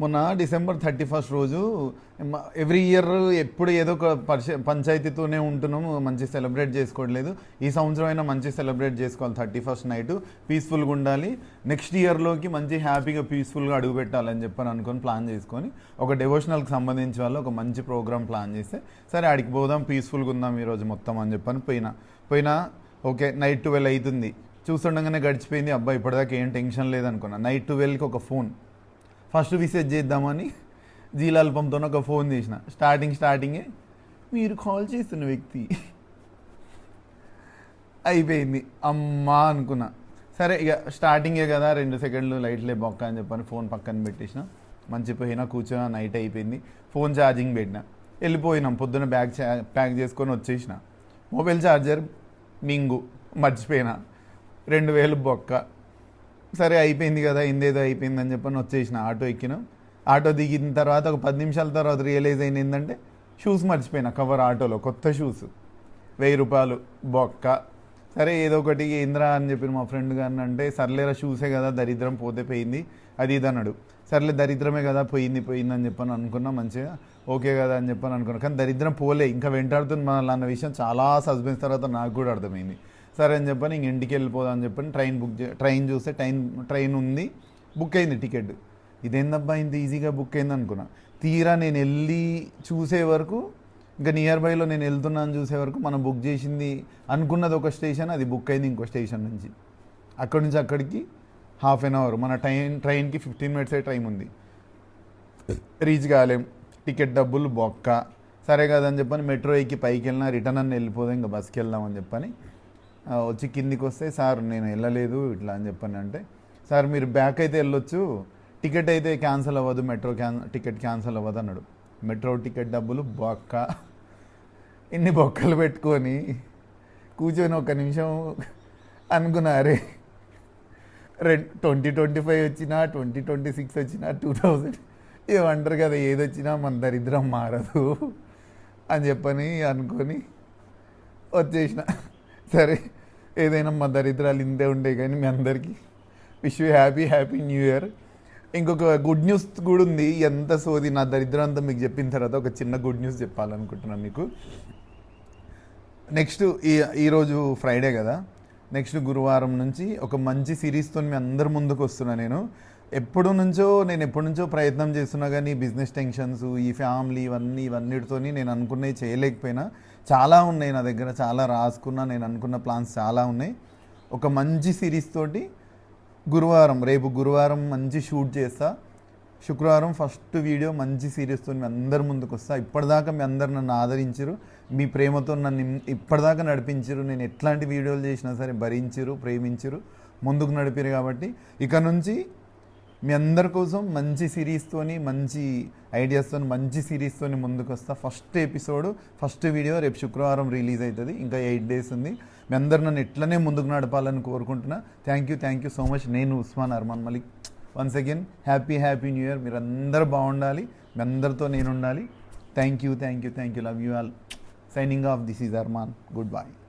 మొన్న December 31 రోజు every year ఎప్పుడు ఏదో ఒక పంచాయతీతోనే ఉంటున్నాము, మంచి సెలబ్రేట్ చేసుకోవట్లేదు. ఈ సంవత్సరం అయినా మంచి సెలబ్రేట్ చేసుకోవాలి. 31 నైట్ పీస్ఫుల్గా ఉండాలి. నెక్స్ట్ ఇయర్లోకి మంచి హ్యాపీగా పీస్ఫుల్గా అడుగు పెట్టాలని చెప్పని అనుకొని ప్లాన్ చేసుకొని ఒక డెవోషనల్కి సంబంధించి వాళ్ళు ఒక మంచి ప్రోగ్రామ్ ప్లాన్ చేస్తే సరే ఆడికి పోదాం, పీస్ఫుల్గా ఉందాం ఈరోజు మొత్తం అని చెప్పని పోయినా ఓకే. నైట్ 12 అవుతుంది. చూస్తుండగానే గడిచిపోయింది. అబ్బాయి ఇప్పటిదాకా ఏం టెన్షన్ లేదనుకున్నా. నైట్ 12కి ఒక ఫోన్ ఫస్ట్ విసేజ్ చేద్దామని జీలాల్పంతో ఒక ఫోన్ చేసిన. స్టార్టింగే మీరు కాల్ చేస్తున్న వ్యక్తి అయిపోయింది. అమ్మా అనుకున్నా. సరే ఇక స్టార్టింగే కదా, 2 సెకండ్లు లైట్లే బొక్క అని చెప్పని ఫోన్ పక్కన పెట్టేసిన. మంచిపోయినా కూర్చున్నా. నైట్ అయిపోయింది. ఫోన్ ఛార్జింగ్ పెట్టిన. వెళ్ళిపోయినాం. పొద్దున్న ప్యాక్ చేసుకొని వచ్చేసిన. మొబైల్ ఛార్జర్ మింగు మర్చిపోయినా. 2000 బొక్క. సరే అయిపోయింది కదా, ఇందేదో అయిపోయింది అని చెప్పని వచ్చేసిన. ఆటో ఎక్కినాం. ఆటో దిగిన తర్వాత ఒక 10 నిమిషాల తర్వాత రియలైజ్ అయింది ఏంటంటే షూస్ మర్చిపోయినా. కవర్ ఆటోలో కొత్త షూస్ 1000 రూపాయలు బొక్క. సరే ఏదో ఒకటి ఏంద్రా అని చెప్పి మా ఫ్రెండ్ గారిని అంటే, సర్లేరా షూసే కదా దరిద్రం పోతే పోయింది అది ఇది అన్నాడు. సర్లే దరిద్రమే కదా పోయింది అని చెప్పని అనుకున్నా. మంచిగా ఓకే కదా అని చెప్పని అనుకున్నా. కానీ దరిద్రం పోలే, ఇంకా వెంటాడుతుంది మనల్ని అన్న విషయం చాలా సస్పెన్స్ తర్వాత నాకు కూడా అర్థమైంది. సరే అని చెప్పని ఇంక ఇంటికి వెళ్ళిపోదాం అని చెప్పని ట్రైన్ చూస్తే ట్రైన్ ఉంది, బుక్ అయింది టికెట్. ఇదేందబ్బా ఇంత ఈజీగా బుక్ అయింది అనుకున్నా. తీరా నేను వెళ్ళి చూసే వరకు, ఇంకా నియర్ బైలో నేను వెళ్తున్నాను చూసే వరకు మనం బుక్ చేసింది అనుకున్నది ఒక స్టేషన్, అది బుక్ అయింది ఇంకో స్టేషన్ నుంచి. అక్కడి నుంచి అక్కడికి ½ అన్ అవర్. మన ట్రైన్కి 15 మినిట్సే టైం ఉంది. రీచ్ కాలేం. టికెట్ డబ్బులు బొక్క. సరే కదని చెప్పని మెట్రో ఎక్కి పైకి వెళ్ళినా, రిటర్న్ అన్న వెళ్ళిపోదాం, ఇంకా బస్కి వెళ్దామని చెప్పని వచ్చి కిందికి వస్తే, సార్ నేను వెళ్ళలేదు ఇట్లా అని చెప్పని అంటే, సార్ మీరు బ్యాక్ అయితే వెళ్ళొచ్చు, టికెట్ అయితే క్యాన్సిల్ అవ్వదు, టికెట్ క్యాన్సిల్ అవ్వదు అన్నాడు. మెట్రో టికెట్ డబ్బులు బొక్క. ఇన్ని బొక్కలు పెట్టుకొని కూర్చొని ఒక నిమిషం అనుకున్నా, అరే 2025 వచ్చినా 2026 వచ్చినా 2000 ఏమంటారు కదా, ఏదొచ్చినా మన దరిద్రం మారదు అని చెప్పని అనుకొని వచ్చేసిన. సరే ఏదైనా మా దరిద్రాలు ఇంతే ఉండే, కానీ మీ అందరికీ wish you happy new year. ఇంకొక గుడ్ న్యూస్ కూడా ఉంది. ఎంత సోది నా దరిద్రం అంతా మీకు చెప్పిన తర్వాత ఒక చిన్న గుడ్ న్యూస్ చెప్పాలనుకుంటున్నాను మీకు. నెక్స్ట్ ఈరోజు ఫ్రైడే కదా, నెక్స్ట్ గురువారం నుంచి ఒక మంచి సిరీస్తో మీ అందరి ముందుకు వస్తున్నా. నేను ఎప్పటి నుంచో ప్రయత్నం చేస్తున్నా, కానీ బిజినెస్ టెన్షన్స్, ఈ ఫ్యామిలీ ఇవన్నిటితో నేను అనుకున్నవి చేయలేకపోయినా. చాలా ఉన్నాయి నా దగ్గర, చాలా రాసుకున్నా. నేను అనుకున్న ప్లాన్స్ చాలా ఉన్నాయి. ఒక మంచి సిరీస్ తోటి రేపు గురువారం మంచి షూట్ చేస్తా. శుక్రవారం ఫస్ట్ వీడియో మంచి సిరీస్తో మీ అందరి ముందుకు వస్తా. ఇప్పటిదాకా మీ అందరు నన్ను ఆదరించరు, మీ ప్రేమతో నన్ను ఇప్పటిదాకా నడిపించరు. నేను ఎట్లాంటి వీడియోలు చేసినా సరే భరించరు, ప్రేమించరు, ముందుకు నడిపారు. కాబట్టి ఇక నుంచి మీ అందరి కోసం మంచి సిరీస్తోని, మంచి ఐడియాస్తో, మంచి సిరీస్తోని ముందుకు వస్తా. ఫస్ట్ వీడియో రేపు శుక్రవారం రిలీజ్ అవుతుంది. ఇంకా 8 days ఉంది. మీ అందరు నన్ను ఎట్లనే ముందుకు నడపాలని కోరుకుంటున్నా. Thank you so much. నేను Usman Arman Malik. Once again happy new year. మీరు అందరూ బాగుండాలి, మీ అందరితో నేను ఉండాలి. Thank you. Love you all. Signing off. This is Arman. Good bye.